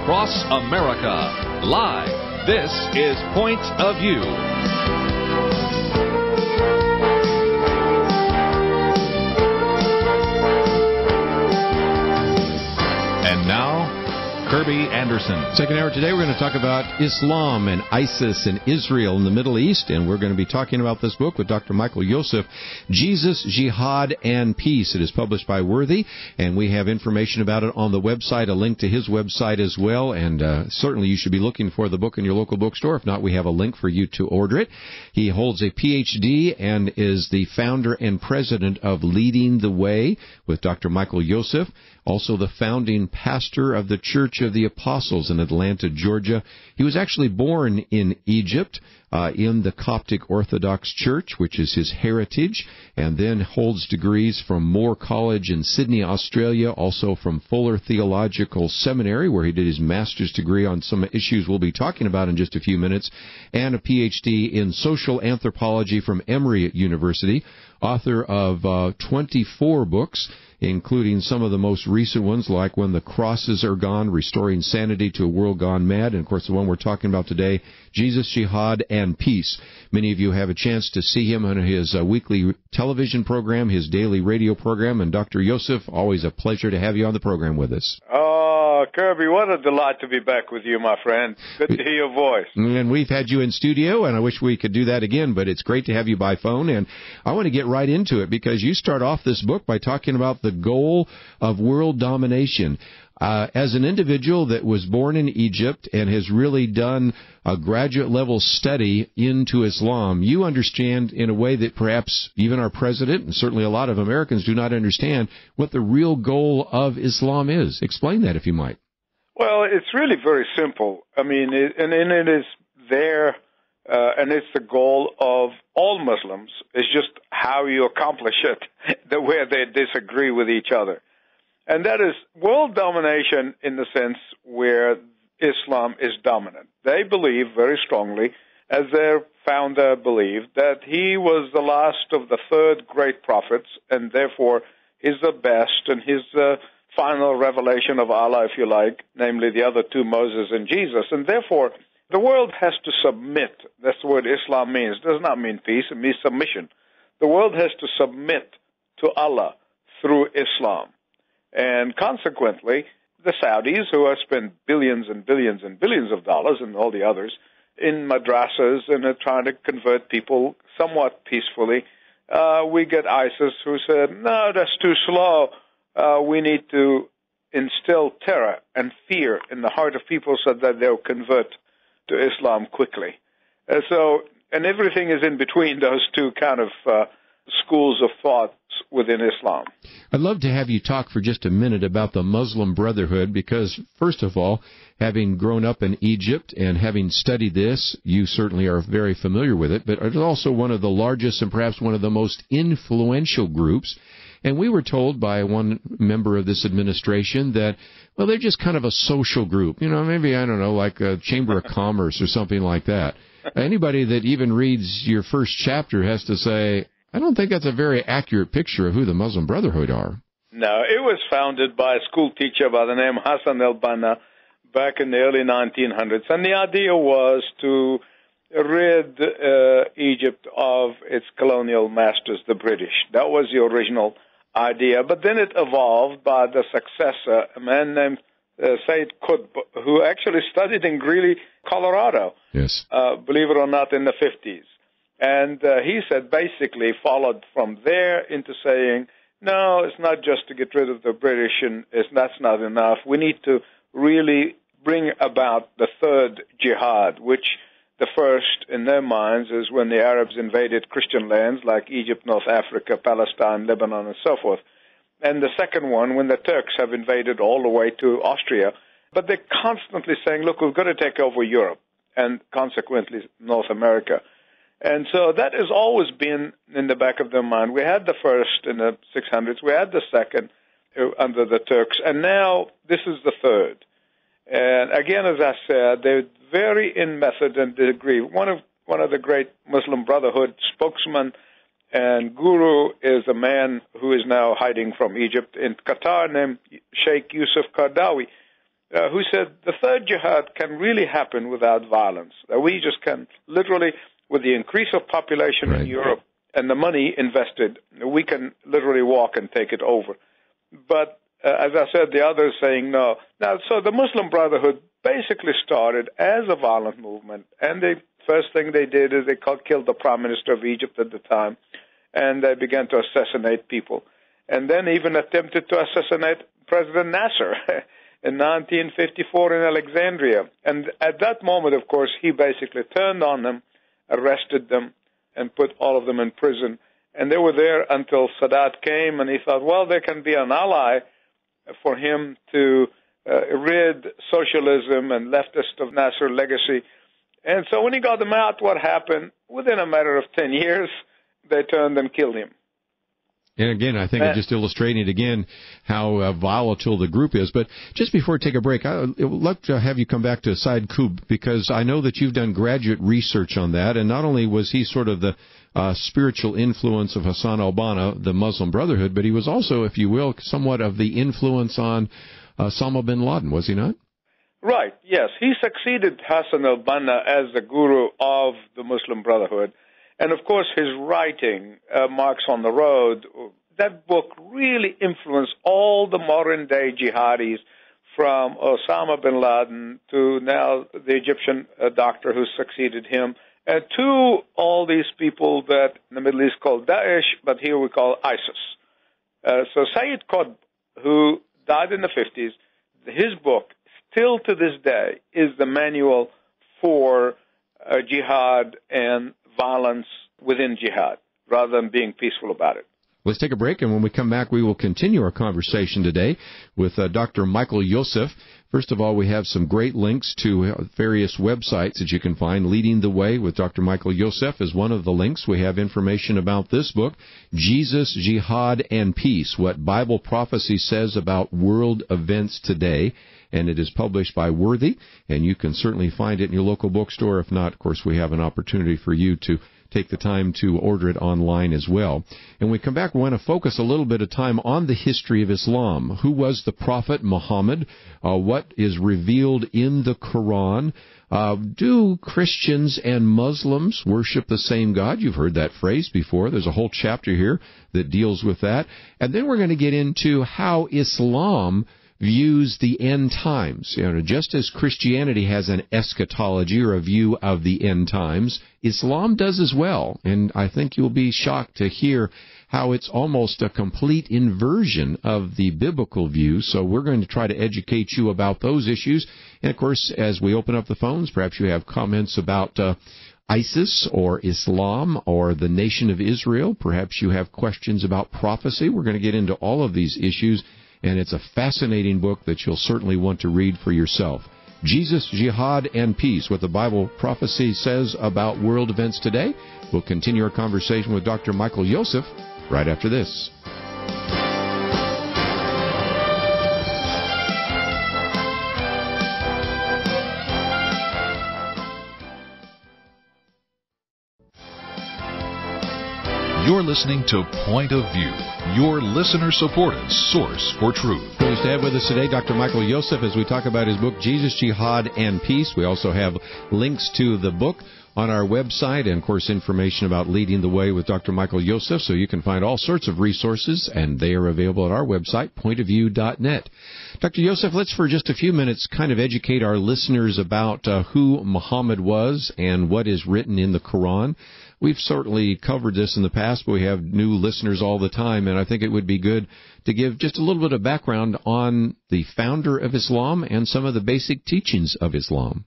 across America. Live, this is Point of View. And now, Kerby Anderson. Second hour today, we're going to talk about Islam and ISIS and Israel in the Middle East, and we're going to be talking about this book with Dr. Michael Youssef, Jesus, Jihad and Peace. It is published by Worthy, and we have information about it on the website, a link to his website as well, and certainly you should be looking for the book in your local bookstore. If not, we have a link for you to order it. He holds a Ph.D. and is the founder and president of Leading the Way with Dr. Michael Youssef, also the founding pastor of the Church of the Apostles in Atlanta, Georgia. He was actually born in Egypt, in the Coptic Orthodox Church, which is his heritage, and then holds degrees from Moore College in Sydney, Australia, also from Fuller Theological Seminary, where he did his master's degree on some issues we'll be talking about in just a few minutes, and a Ph.D. in social anthropology from Emory University, author of 24 books, including some of the most recent ones like When the Crosses Are Gone, Restoring Sanity to a World Gone Mad, and of course the one we're talking about today, Jesus, Jihad and Peace. Many of you have a chance to see him on his weekly television program, his daily radio program, and Dr. Youssef, always a pleasure to have you on the program with us. Oh, Kerby, what a delight to be back with you, my friend. Good to hear your voice. And we've had you in studio, and I wish we could do that again, but it's great to have you by phone, and I want to get right into it because you start off this book by talking about the goal of world domination. As an individual that was born in Egypt and has really done a graduate-level study into Islam, you understand in a way that perhaps even our president and certainly a lot of Americans do not understand what the real goal of Islam is. Explain that, if you might. Well, it's really very simple. I mean, it is there, and it's the goal of all Muslims. It's just how you accomplish it, the way they disagree with each other. And that is world domination in the sense where Islam is dominant. They believe very strongly, as their founder believed, that he was the last of the third great prophets, and therefore he's the best, and he's the final revelation of Allah, if you like, namely the other two, Moses and Jesus. And therefore, the world has to submit. That's what Islam means. It does not mean peace. It means submission. The world has to submit to Allah through Islam. And consequently, the Saudis, who have spent billions and billions and billions of dollars, and all the others, in madrasas and are trying to convert people somewhat peacefully, we get ISIS, who said, no, that's too slow. We need to instill terror and fear in the heart of people so that they'll convert to Islam quickly. And everything is in between those two kind of schools of thought within Islam. I'd love to have you talk for just a minute about the Muslim Brotherhood because, first of all, having grown up in Egypt and having studied this, you certainly are very familiar with it, but it's also one of the largest and perhaps one of the most influential groups. And we were told by one member of this administration that, well, they're just kind of a social group. You know, maybe, I don't know, like a Chamber of Commerce or something like that. Anybody that even reads your first chapter has to say, I don't think that's a very accurate picture of who the Muslim Brotherhood are. No, it was founded by a school teacher by the name Hassan al-Banna back in the early 1900s. And the idea was to rid Egypt of its colonial masters, the British. That was the original idea. But then it evolved by the successor, a man named Sayyid Qutb, who actually studied in Greeley, Colorado, yes, believe it or not, in the 50s. And he said basically followed from there into saying, no, it's not just to get rid of the British, and that's not enough. We need to really bring about the third jihad, which the first in their minds is when the Arabs invaded Christian lands like Egypt, North Africa, Palestine, Lebanon, and so forth. And the second one when the Turks have invaded all the way to Austria. But they're constantly saying, look, we've got to take over Europe and consequently North America. And so that has always been in the back of their mind. We had the first in the 600s. We had the second under the Turks. And now this is the third. And again, as I said, they're very in method and degree. One of the great Muslim Brotherhood spokesmen and guru is a man who is now hiding from Egypt in Qatar named Sheikh Youssef Qaradawi. who said the third jihad can really happen without violence. That we just can literally, with the increase of population in Europe and the money invested, we can literally walk and take it over. But as I said, the others saying no. Now, so the Muslim Brotherhood basically started as a violent movement, and the first thing they did is they killed the Prime Minister of Egypt at the time, and they began to assassinate people, and then even attempted to assassinate President Nasser in 1954 in Alexandria. And at that moment, of course, he basically turned on them, arrested them, and put all of them in prison. And they were there until Sadat came, and he thought, well, there can be an ally for him to rid socialism and leftist of Nasser legacy. And so when he got them out, what happened? Within a matter of 10 years, they turned and killed him. And again, I think it's just illustrating again how volatile the group is. But just before we take a break, I would love to have you come back to Said Qutb, because I know that you've done graduate research on that. And not only was he sort of the spiritual influence of Hassan al-Banna, the Muslim Brotherhood, but he was also, if you will, somewhat of the influence on Osama bin Laden, was he not? Right, yes. He succeeded Hassan al-Banna as the guru of the Muslim Brotherhood. And, of course, his writing, Marks on the Road, that book really influenced all the modern-day jihadis, from Osama bin Laden to now the Egyptian doctor who succeeded him, and to all these people that in the Middle East call Daesh, but here we call ISIS. So Sayyid Qutb, who died in the 50s, his book, still to this day, is the manual for jihad and violence within jihad, rather than being peaceful about it. Let's take a break, and when we come back, we will continue our conversation today with Dr. Michael Youssef. First of all, we have some great links to various websites that you can find. Leading the Way with Dr. Michael Youssef is one of the links. We have information about this book, Jesus, Jihad and Peace, What Bible Prophecy Says About World Events Today. And it is published by Worthy, and you can certainly find it in your local bookstore. If not, of course, we have an opportunity for you to take the time to order it online as well. And when we come back, we want to focus a little bit of time on the history of Islam. Who was the Prophet Muhammad? What is revealed in the Quran? Do Christians and Muslims worship the same God? You've heard that phrase before. There's a whole chapter here that deals with that. And then we're going to get into how Islam views the end times. Just as Christianity has an eschatology or a view of the end times, Islam does as well. And I think you'll be shocked to hear how it's almost a complete inversion of the biblical view. So we're going to try to educate you about those issues. And, of course, as we open up the phones, perhaps you have comments about ISIS or Islam or the nation of Israel. Perhaps you have questions about prophecy. We're going to get into all of these issues. And it's a fascinating book that you'll certainly want to read for yourself. Jesus, Jihad, and Peace, What the Bible Prophecy Says About World Events Today. We'll continue our conversation with Dr. Michael Youssef right after this. You're listening to Point of View, your listener-supported source for truth. Pleased to have with us today Dr. Michael Youssef as we talk about his book, Jesus, Jihad, and Peace. We also have links to the book on our website and, of course, information about Leading the Way with Dr. Michael Youssef, so you can find all sorts of resources, and they are available at our website, pointofview.net. Dr. Youssef, let's for just a few minutes kind of educate our listeners about who Muhammad was and what is written in the Quran. We've certainly covered this in the past, but we have new listeners all the time, and I think it would be good to give just a little bit of background on the founder of Islam and some of the basic teachings of Islam.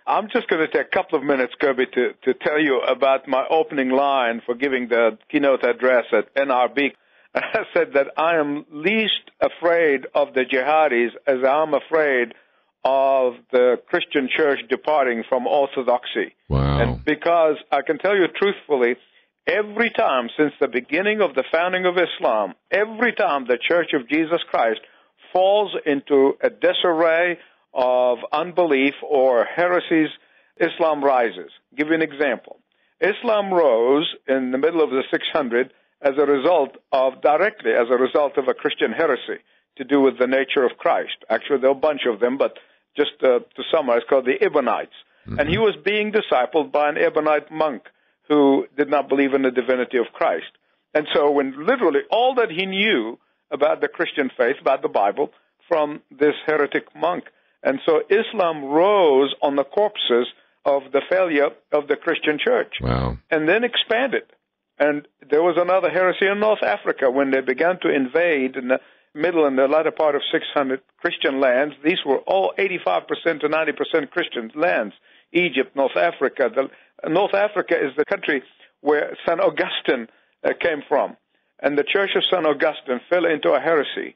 I'm just going to take a couple of minutes, Kerby, to tell you about my opening line for giving the keynote address at NRB. I said that I am least afraid of the jihadis as I'm afraid of the Christian church departing from orthodoxy. Wow. And because I can tell you truthfully, every time since the beginning of the founding of Islam, every time the Church of Jesus Christ falls into a disarray of unbelief or heresies, Islam rises. Give you an example. Islam rose in the middle of the 600s directly as a result of a Christian heresy to do with the nature of Christ. Actually, there are a bunch of them, but just to summarize, called the Ebionites. Mm-hmm. And he was being discipled by an Ebionite monk who did not believe in the divinity of Christ. And so when literally all that he knew about the Christian faith, about the Bible, from this heretic monk. And so Islam rose on the corpses of the failure of the Christian church. Wow. And then expanded. And there was another heresy in North Africa when they began to invade in the middle and the latter part of 600 Christian lands. These were all 85% to 90% Christian lands. Egypt, North Africa. North Africa is the country where St. Augustine came from. And the Church of St. Augustine fell into a heresy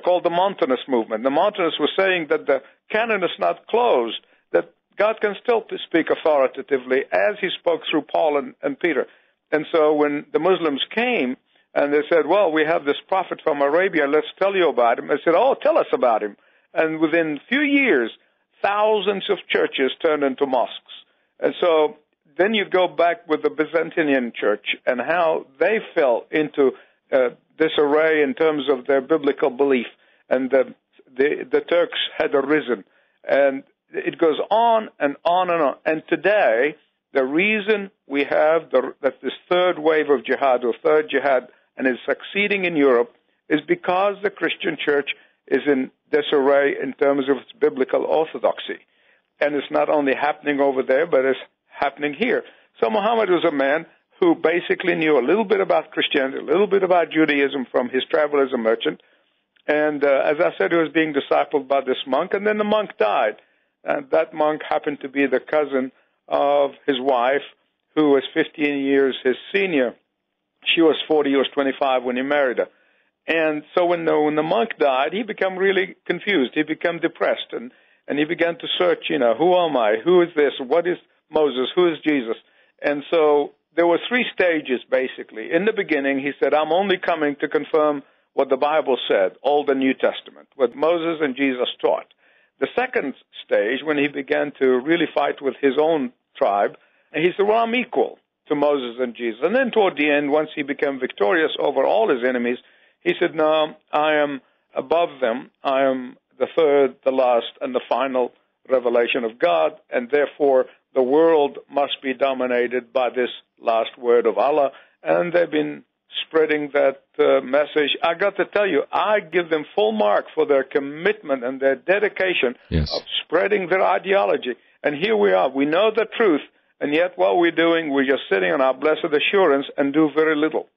called the Montanist movement. The Montanists were saying that the canon is not closed, that God can still speak authoritatively as he spoke through Paul and Peter. And so when the Muslims came and they said, well, we have this prophet from Arabia, let's tell you about him. They said, oh, tell us about him. And within a few years, thousands of churches turned into mosques. And so then you go back with the Byzantine church and how they fell into disarray in terms of their biblical belief. And the Turks had arisen. And it goes on and on and on. And today, the reason we have that this third wave of jihad or third jihad and is succeeding in Europe is because the Christian church is in disarray in terms of its biblical orthodoxy. And it's not only happening over there, but it's happening here. So Muhammad was a man who basically knew a little bit about Christianity, a little bit about Judaism from his travel as a merchant. And as I said, he was being discipled by this monk, and then the monk died. And that monk happened to be the cousin of his wife, who was 15 years his senior. She was 40, he was 25 when he married her. And so when the monk died, he became really confused. He became depressed, and he began to search, who am I? Who is this? What is Moses? Who is Jesus? And so there were three stages, basically. In the beginning, he said, I'm only coming to confirm what the Bible said, Old and New Testament, what Moses and Jesus taught. The second stage, when he began to really fight with his own tribe, he said, well, I'm equal to Moses and Jesus. And then toward the end, once he became victorious over all his enemies, he said, no, I am above them. I am the third, the last, and the final revelation of God, and therefore the world must be dominated by this last word of Allah. And they've been spreading that message. I got to tell you, I give them full mark for their commitment and their dedication of spreading their ideology. And here we are. We know the truth, and yet what we're doing, we're just sitting on our blessed assurance and do very little.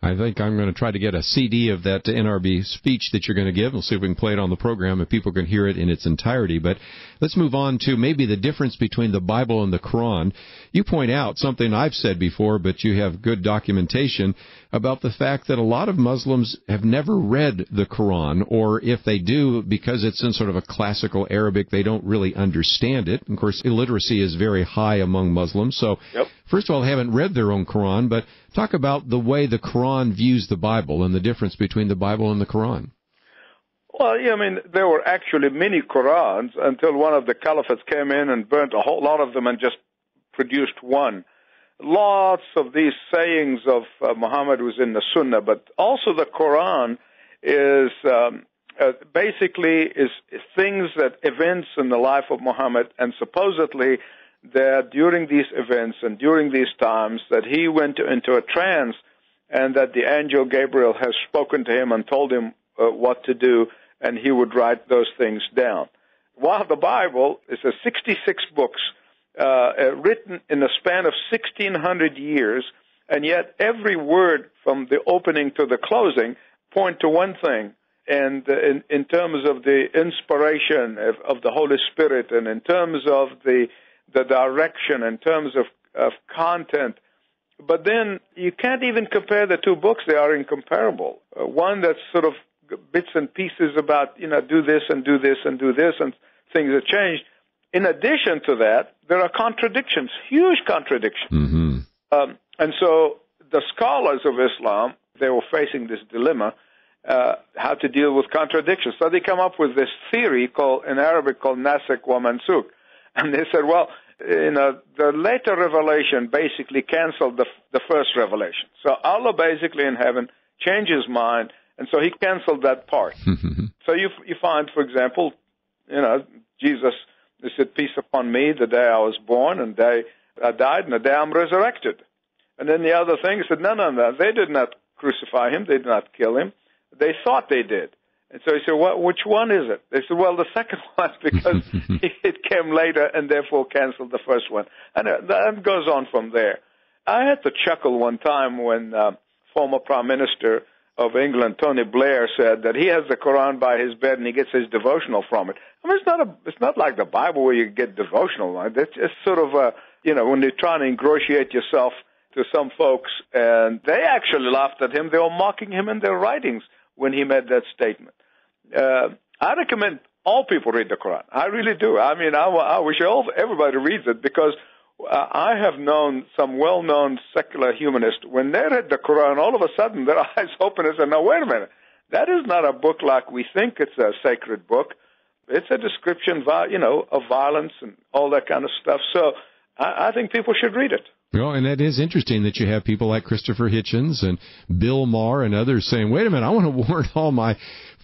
I think I'm going to try to get a CD of that NRB speech that you're going to give. We'll see if we can play it on the program and people can hear it in its entirety. But let's move on to maybe the difference between the Bible and the Quran. You point out something I've said before, but you have good documentation about the fact that a lot of Muslims have never read the Quran, or if they do, because it's in sort of a classical Arabic, they don't really understand it. Of course, illiteracy is very high among Muslims. So, First of all, they haven't read their own Quran, but talk about the way the Quran views the Bible and the difference between the Bible and the Quran. Well, yeah, I mean, there were actually many Qurans until one of the caliphates came in and burnt a whole lot of them and just produced one. Lots of these sayings of Muhammad was in the Sunnah, but also the Quran is basically things that events in the life of Muhammad, and supposedly that during these events and during these times that he went into a trance and that the angel Gabriel has spoken to him and told him what to do, and he would write those things down. While the Bible is 66 books written in the span of 1,600 years, and yet every word from the opening to the closing point to one thing. And in terms of the inspiration of the Holy Spirit, and in terms of the direction, in terms of content. But then you can't even compare the two books. They are incomparable. One that's sort of bits and pieces about, do this and do this and do this, and things have changed. In addition to that, there are contradictions, huge contradictions. Mm-hmm. And so the scholars of Islam, they were facing this dilemma, how to deal with contradictions. So they come up with this theory in Arabic called Nasikh wa Mansukh. And they said, well, the later revelation basically canceled the first revelation. So Allah basically in heaven changed his mind, and so he canceled that part. So you find, for example, Jesus, he said, peace upon me the day I was born, and the day I died, and the day I'm resurrected. And then the other thing, he said, no, they did not crucify him, they did not kill him. They thought they did. And so he said, which one is it? They said, well, the second one, because it came later and therefore canceled the first one. And that goes on from there. I had to chuckle one time when former Prime Minister of England, Tony Blair, said that he has the Quran by his bed and he gets his devotional from it. I mean, it's not like the Bible where you get devotional. It's just sort of, when you're trying to ingratiate yourself to some folks, and they actually laughed at him. They were mocking him in their writings when he made that statement. I recommend all people read the Quran. I really do. I mean, I wish everybody reads it, because I have known some well-known secular humanists, when they read the Quran, all of a sudden their eyes open and say, no, wait a minute. That is not a book like we think it's a sacred book. It's a description, of violence and all that kind of stuff. So I think people should read it. Well, and that is interesting that you have people like Christopher Hitchens and Bill Maher and others saying, wait a minute, I want to warn all my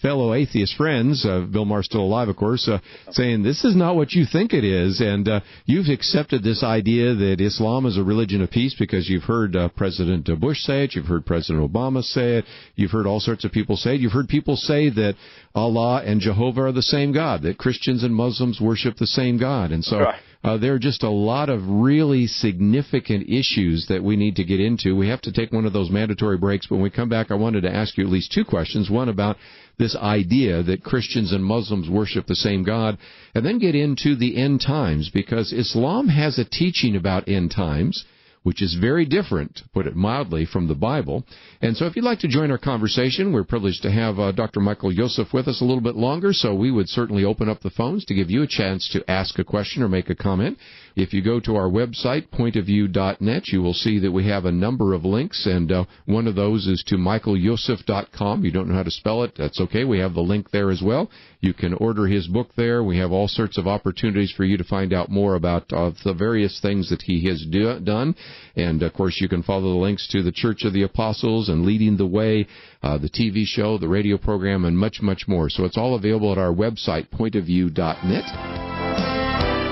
fellow atheist friends, Bill Maher's still alive, of course, saying this is not what you think it is. And you've accepted this idea that Islam is a religion of peace because you've heard President Bush say it, you've heard President Obama say it, you've heard all sorts of people say it, you've heard people say that Allah and Jehovah are the same God, that Christians and Muslims worship the same God. And so there are just a lot of really significant issues that we need to get into. We have to take one of those mandatory breaks, but when we come back, I wanted to ask you at least two questions. One about this idea that Christians and Muslims worship the same God, and then get into the end times, because Islam has a teaching about end times, which is very different, to put it mildly, from the Bible. And so if you'd like to join our conversation, we're privileged to have Dr. Michael Youssef with us a little bit longer, so we would certainly open up the phones to give you a chance to ask a question or make a comment. If you go to our website, pointofview.net, you will see that we have a number of links, and one of those is to michaelyoussef.com. You don't know how to spell it, that's okay. We have the link there as well. You can order his book there. We have all sorts of opportunities for you to find out more about the various things that he has done. And, of course, you can follow the links to the Church of the Apostles and Leading the Way, the TV show, the radio program, and much, much more. So it's all available at our website, pointofview.net.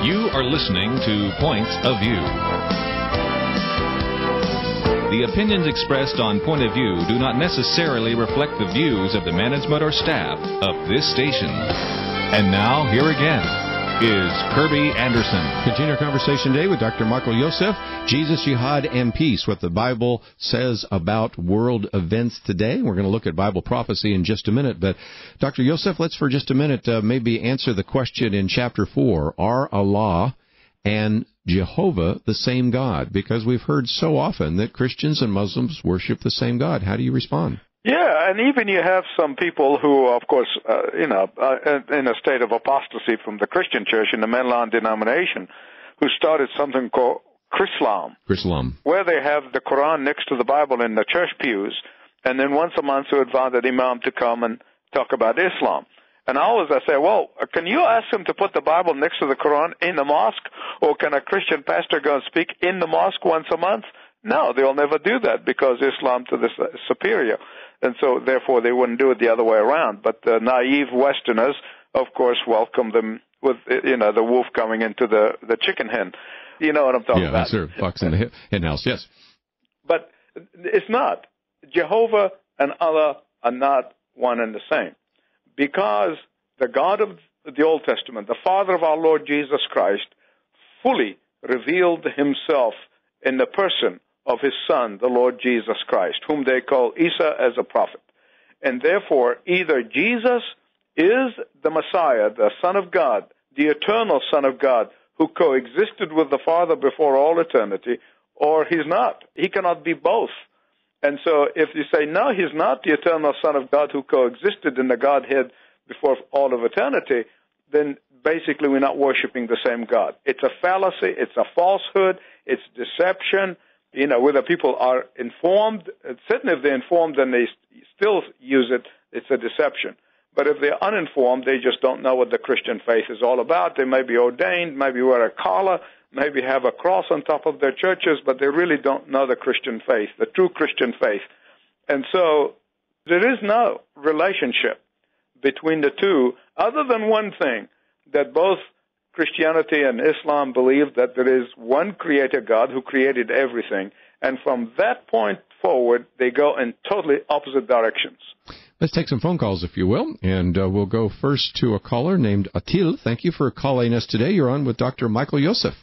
You are listening to Point of View. The opinions expressed on Point of View do not necessarily reflect the views of the management or staff of this station. And now, here again is Kerby Anderson. Continue our conversation today with Dr. Michael Youssef, Jesus, Jihad, and Peace, what the Bible says about world events today. We're going to look at Bible prophecy in just a minute. But, Dr. Youssef, let's for just a minute maybe answer the question in chapter 4. Are Allah and Jehovah the same God? Because we've heard so often that Christians and Muslims worship the same God. How do you respond? Yeah, and even you have some people who, of course, in a state of apostasy from the Christian church in the mainline denomination, who started something called Chrislam, where they have the Quran next to the Bible in the church pews, and then once a month they invite the imam to come and talk about Islam. And I say, well, can you ask him to put the Bible next to the Quran in the mosque, or can a Christian pastor go and speak in the mosque once a month? No, they'll never do that, because Islam to the superior. And so, therefore, they wouldn't do it the other way around. But the naive Westerners, of course, welcome them with, the wolf coming into the chicken hen. You know what I'm talking about? Yeah, sir. Fox in the hen house, yes. But it's not. Jehovah and Allah are not one and the same. Because the God of the Old Testament, the Father of our Lord Jesus Christ, fully revealed himself in the person of his Son, the Lord Jesus Christ, whom they call Isa as a prophet. And therefore, either Jesus is the Messiah, the Son of God, the eternal Son of God, who coexisted with the Father before all eternity, or he's not. He cannot be both. And so if you say, no, he's not the eternal Son of God who coexisted in the Godhead before all of eternity, then basically we're not worshiping the same God. It's a fallacy, it's a falsehood, it's deception. Whether people are informed, certainly if they're informed and they still use it, it's a deception. But if they're uninformed, they just don't know what the Christian faith is all about. They may be ordained, maybe wear a collar, maybe have a cross on top of their churches, but they really don't know the Christian faith, the true Christian faith. And so there is no relationship between the two, other than one thing, that both Christianity and Islam believe that there is one creator God who created everything. And from that point forward, they go in totally opposite directions. Let's take some phone calls, if you will. And we'll go first to a caller named Atil. Thank you for calling us today. You're on with Dr. Michael Youssef.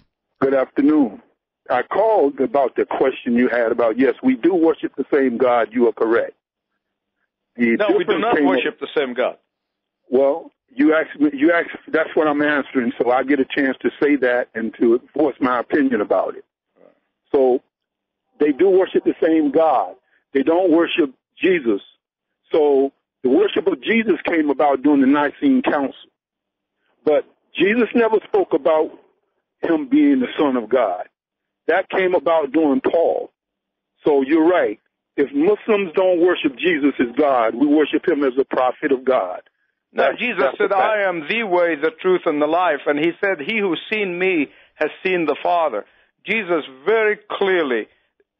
Good afternoon. I called about the question you had about, yes, we do worship the same God. You are correct. No, we do not worship the same God. Well, you asked, that's what I'm answering, so I get a chance to say that and to voice my opinion about it. So they do worship the same God. They don't worship Jesus. So the worship of Jesus came about during the Nicene Council. But Jesus never spoke about him being the Son of God. That came about during Paul. So you're right. If Muslims don't worship Jesus as God, we worship him as a prophet of God. Now, Jesus said, I am the way, the truth, and the life. And he said, he who's seen me has seen the Father. Jesus very clearly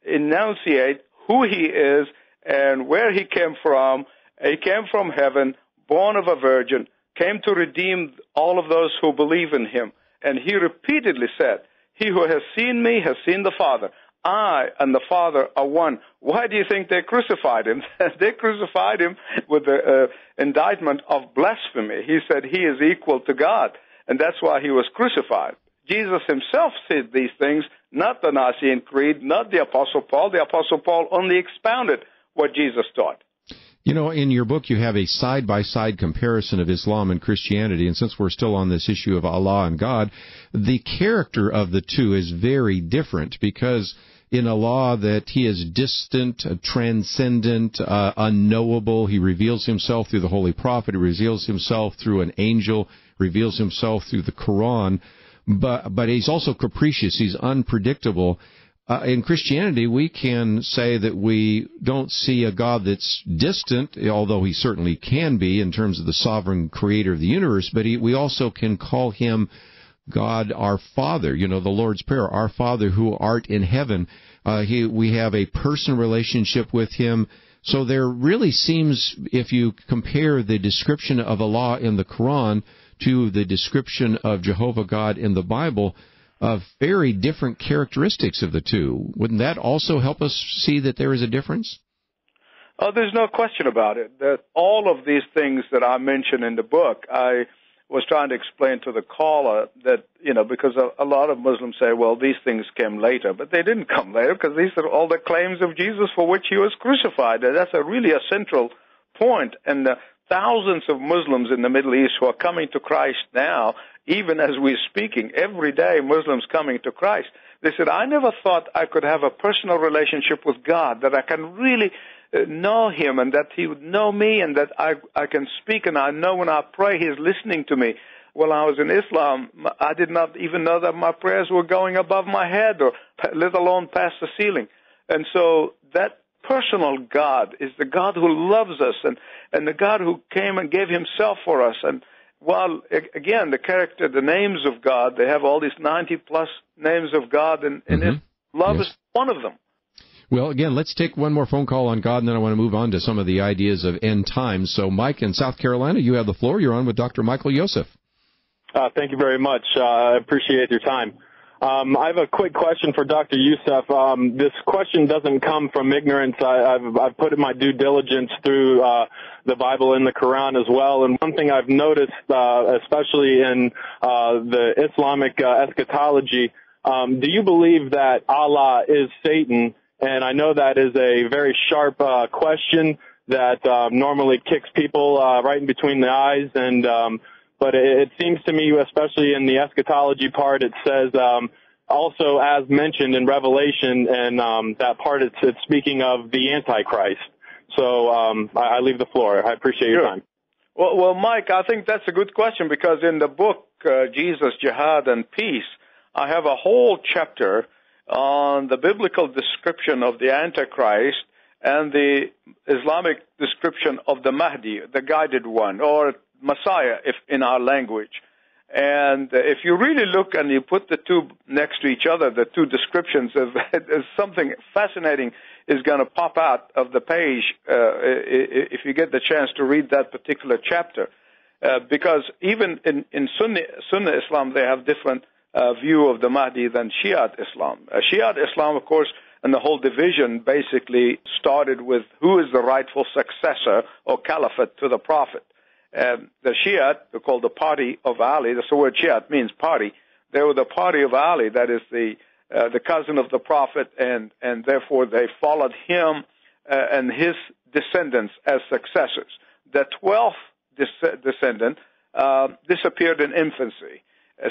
enunciates who he is and where he came from. He came from heaven, born of a virgin, came to redeem all of those who believe in him. And he repeatedly said, he who has seen me has seen the Father. I and the Father are one. Why do you think they crucified him? They crucified him with the indictment of blasphemy. He said he is equal to God, and that's why he was crucified. Jesus himself said these things, not the Nicene Creed, not the Apostle Paul. The Apostle Paul only expounded what Jesus taught. You know, in your book, you have a side-by-side comparison of Islam and Christianity, and since we're still on this issue of Allah and God, the character of the two is very different, because in Allah that he is distant, transcendent, unknowable. He reveals himself through the Holy Prophet. He reveals himself through an angel, reveals himself through the Quran, but he's also capricious. He's unpredictable. In Christianity, we can say that we don't see a God that's distant, although he certainly can be in terms of the sovereign creator of the universe, but we also can call him God our Father. You know, the Lord's Prayer, our Father who art in heaven. We have a personal relationship with him. So there really seems, if you compare the description of Allah in the Quran to the description of Jehovah God in the Bible, of very different characteristics of the two. Wouldn't that also help us see that there is a difference? Oh, there's no question about it. That all of these things that I mentioned in the book, I was trying to explain to the caller that, you know, because a lot of Muslims say, well, these things came later. But they didn't come later, because these are all the claims of Jesus for which he was crucified. And that's really a central point. And thousands of Muslims in the Middle East who are coming to Christ now, even as we're speaking, every day Muslims coming to Christ. They said, I never thought I could have a personal relationship with God, that I can really know him and that he would know me and that I can speak and I know when I pray he's listening to me. When I was in Islam, I did not even know that my prayers were going above my head or let alone past the ceiling. And so that personal God is the God who loves us and the God who came and gave himself for us. And while, again, the character, the names of God, they have all these 90-plus names of God, and love is one of them. Well, again, let's take one more phone call on God, and then I want to move on to some of the ideas of end times. So, Mike in South Carolina, you have the floor. You're on with Dr. Michael Youssef. Thank you very much. I appreciate your time. I have a quick question for Dr. Youssef. This question doesn't come from ignorance. I've put in my due diligence through the Bible and the Quran as well. And one thing I've noticed, especially in the Islamic eschatology, do you believe that Allah is Satan? And I know that is a very sharp question that normally kicks people right in between the eyes. And but it seems to me, especially in the eschatology part, it says also as mentioned in Revelation, and that part it's speaking of the Antichrist. So I leave the floor. I appreciate your time. Well, Mike, I think that's a good question, because in the book, Jesus, Jihad and Peace, I have a whole chapter on the biblical description of the Antichrist and the Islamic description of the Mahdi, the guided one, or Messiah, if in our language. And if you really look and you put the two next to each other, the two descriptions of something fascinating is going to pop out of the page if you get the chance to read that particular chapter. Because even in Sunni Islam, they have different view of the Mahdi than Shiite Islam. Shiite Islam, of course, and the whole division basically started with who is the rightful successor or caliphate to the Prophet. The Shiite, they're called the party of Ali. That's the word Shiite means party. They were the party of Ali, that is the cousin of the Prophet, and therefore they followed him and his descendants as successors. The 12th descendant disappeared in infancy.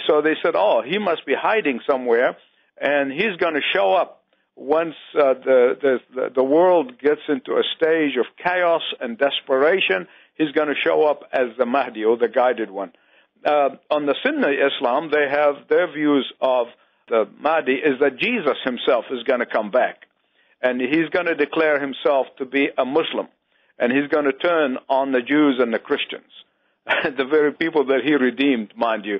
So they said, oh, he must be hiding somewhere, and he's going to show up once the world gets into a stage of chaos and desperation. He's going to show up as the Mahdi, or the guided one. On the Sunni Islam, they have their views of the Mahdi is that Jesus himself is going to come back, and he's going to declare himself to be a Muslim, and he's going to turn on the Jews and the Christians, the very people that he redeemed, mind you.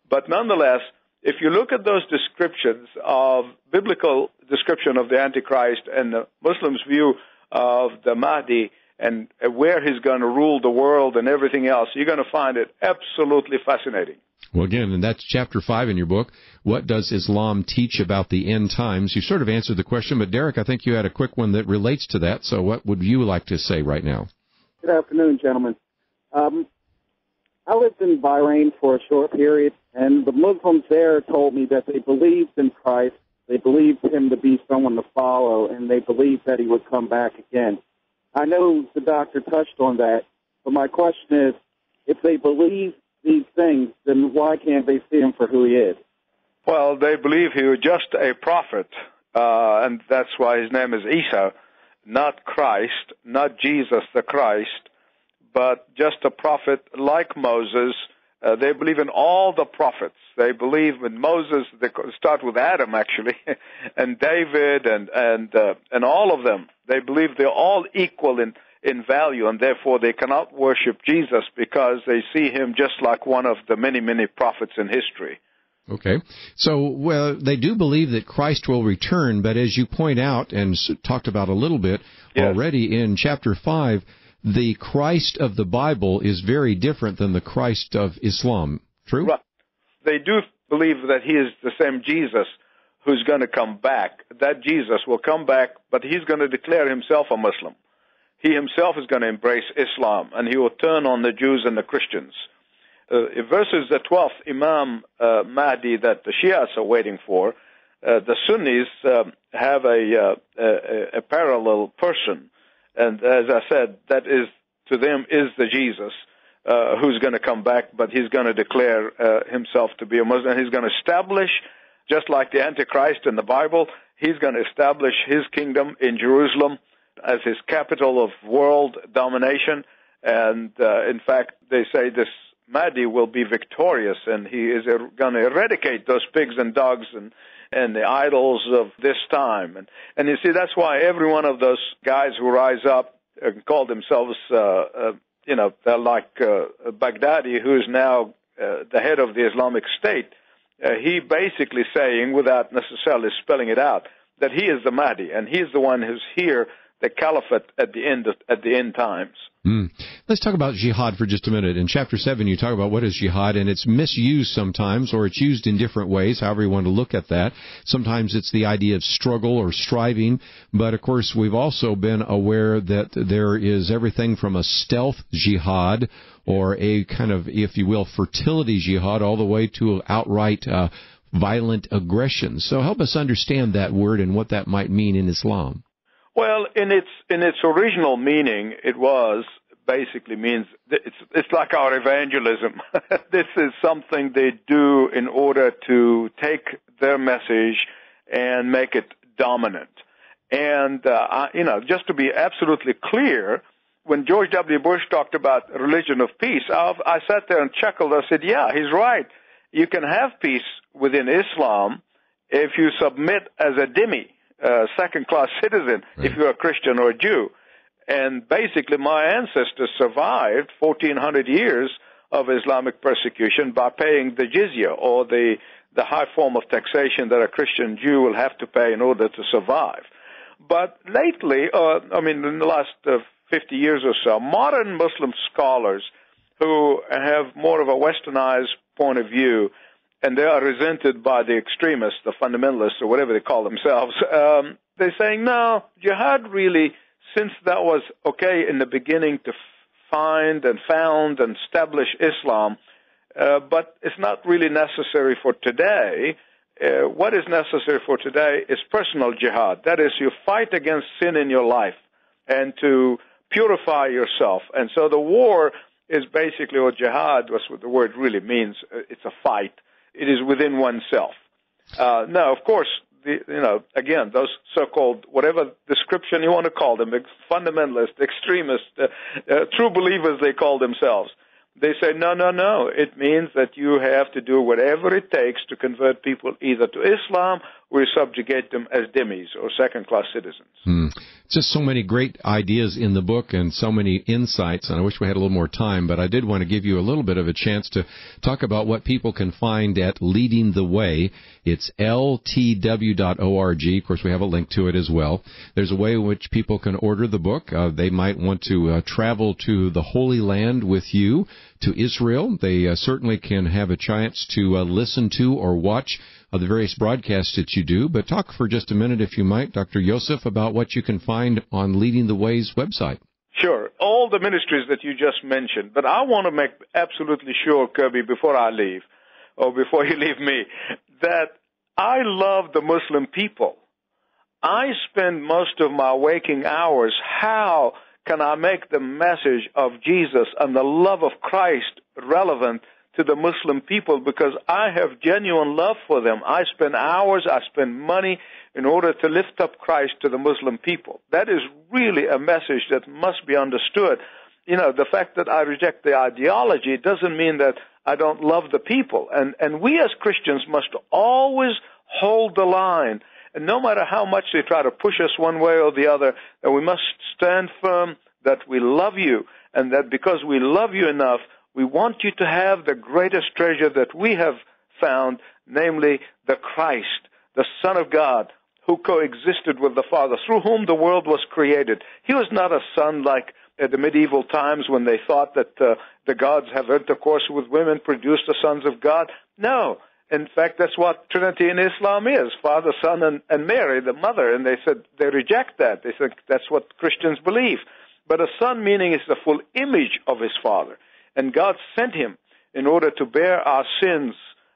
But nonetheless, if you look at those descriptions of biblical description of the Antichrist and the Muslims' view of the Mahdi and where he's going to rule the world and everything else, you're going to find it absolutely fascinating. Well, again, and that's chapter 5 in your book. What does Islam teach about the end times? You sort of answered the question, but Derek, I think you had a quick one that relates to that. So what would you like to say right now? Good afternoon, gentlemen. I lived in Bahrain for a short period, and the Muslims there told me that they believed in Christ, they believed him to be someone to follow, and they believed that he would come back again. I know the doctor touched on that, but my question is, if they believe these things, then why can't they see him for who he is? Well, they believe he was just a prophet, and that's why his name is Isa, not Christ, not Jesus the Christ, but just a prophet like Moses. They believe in all the prophets. They believe in Moses. They start with Adam, actually, and David, and all of them. They believe they're all equal in value, and therefore they cannot worship Jesus because they see him just like one of the many, many prophets in history. Okay. So, well, they do believe that Christ will return, but as you point out and talked about a little bit already in chapter 5, the Christ of the Bible is very different than the Christ of Islam. True? Right. They do believe that he is the same Jesus who's going to come back. That Jesus will come back, but he's going to declare himself a Muslim. He himself is going to embrace Islam, and he will turn on the Jews and the Christians. Versus the 12th Imam Mahdi that the Shias are waiting for, the Sunnis have a parallel person. And as I said, that is, to them, is the Jesus who's going to come back, but he's going to declare himself to be a Muslim. He's going to establish, just like the Antichrist in the Bible, he's going to establish his kingdom in Jerusalem as his capital of world domination. And in fact, they say this Mahdi will be victorious, and he is going to eradicate those pigs and dogs and the idols of this time. And you see, that's why every one of those guys who rise up and call themselves, they're like Baghdadi, who is now the head of the Islamic State. He basically saying, without necessarily spelling it out, that he is the Mahdi, and he's the one who's here, the caliphate at the end times. Let's talk about jihad for just a minute. In Chapter 7, you talk about what is jihad, and it's misused sometimes, or it's used in different ways, however you want to look at that. Sometimes it's the idea of struggle or striving, but of course we've also been aware that there is everything from a stealth jihad, or a kind of, if you will, fertility jihad, all the way to outright violent aggression. So help us understand that word and what that might mean in Islam. Well, in its original meaning, it basically means it's like our evangelism. This is something they do in order to take their message and make it dominant. And just to be absolutely clear, when George W. Bush talked about religion of peace, I sat there and chuckled. I said, "Yeah, he's right. You can have peace within Islam if you submit as a dhimmi, second-class citizen, if you're a Christian or a Jew." And basically, my ancestors survived 1,400 years of Islamic persecution by paying the jizya, or the high form of taxation that a Christian Jew will have to pay in order to survive. But lately, in the last 50 years or so, modern Muslim scholars who have more of a westernized point of view, and they are resented by the extremists, the fundamentalists, or whatever they call themselves, they're saying, no, jihad really, since that was okay in the beginning to find and found and establish Islam, but it's not really necessary for today. What is necessary for today is personal jihad. That is, you fight against sin in your life and to purify yourself. And so the war is basically, or jihad, that's what the word really means. It's a fight. It is within oneself. Now, of course, again, those so-called, whatever description you want to call them, fundamentalists, extremists, true believers they call themselves, they say, no. It means that you have to do whatever it takes to convert people either to Islam or subjugate them as dhimmis or second-class citizens. Just so many great ideas in the book and so many insights, and I wish we had a little more time, but I did want to give you a little bit of a chance to talk about what people can find at Leading the Way. It's ltw.org. Of course, we have a link to it as well. There's a way in which people can order the book. They might want to travel to the Holy Land with you, to Israel. They certainly can have a chance to listen to or watch the various broadcasts that you do. But talk for just a minute, if you might, Dr. Youssef, about what you can find on Leading the Way's website. Sure. All the ministries that you just mentioned. But I want to make absolutely sure, Kerby, before I leave, or before you leave me, that I love the Muslim people. I spend most of my waking hours, how can I make the message of Jesus and the love of Christ relevant to the Muslim people, because I have genuine love for them. I spend hours, I spend money in order to lift up Christ to the Muslim people. That is really a message that must be understood. The fact that I reject the ideology doesn't mean that I don't love the people. And we as Christians must always hold the line. And no matter how much they try to push us one way or the other, that we must stand firm that we love you, and that because we love you enough, we want you to have the greatest treasure that we have found, namely the Christ, the Son of God, who coexisted with the Father, through whom the world was created. He was not a son like at the medieval times when they thought that the gods have intercourse with women, produced the sons of God. No. In fact, that's what Trinity in Islam is, Father, Son, and Mary, the mother. And they said they reject that. They said that's what Christians believe. But a son, meaning is the full image of his Father. And God sent him in order to bear our sins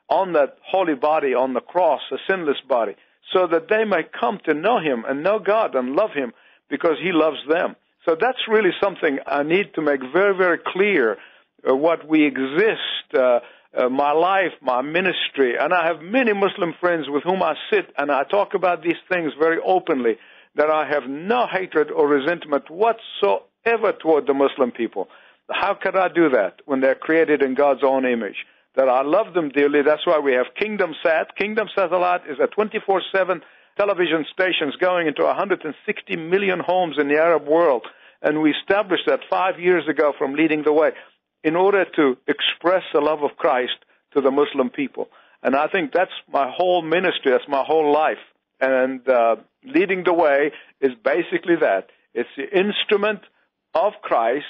on that holy body, on the cross, a sinless body, so that they may come to know him and know God and love him because he loves them. So that's really something I need to make very, very clear, what we exist, my life, my ministry. And I have many Muslim friends with whom I sit and I talk about these things very openly, that I have no hatred or resentment whatsoever toward the Muslim people. How could I do that when they're created in God's own image? That I love them dearly. That's why we have Kingdom Sat. Kingdom Satellite is a 24/7 television stations going into 160 million homes in the Arab world. And we established that 5 years ago from Leading the Way in order to express the love of Christ to the Muslim people. And I think that's my whole ministry. That's my whole life. And Leading the Way is basically that. It's the instrument of Christ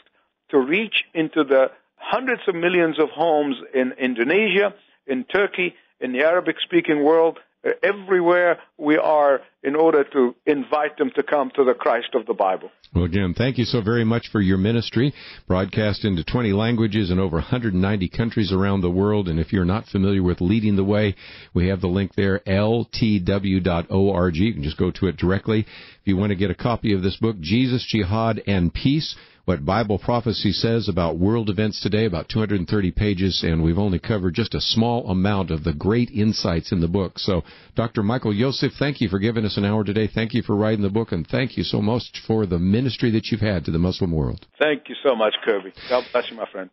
to reach into the hundreds of millions of homes in Indonesia, in Turkey, in the Arabic-speaking world, everywhere we are, in order to invite them to come to the Christ of the Bible. Well, again, thank you so very much for your ministry, broadcast into 20 languages in over 190 countries around the world. And if you're not familiar with Leading the Way, we have the link there, ltw.org. You can just go to it directly. If you want to get a copy of this book, Jesus, Jihad, and Peace, What Bible Prophecy Says About World Events Today, about 230 pages, and we've only covered just a small amount of the great insights in the book. So, Dr. Michael Youssef, thank you for giving us an hour today. Thank you for writing the book, and thank you so much for the ministry that you've had to the Muslim world. Thank you so much, Kerby. God bless you, my friend.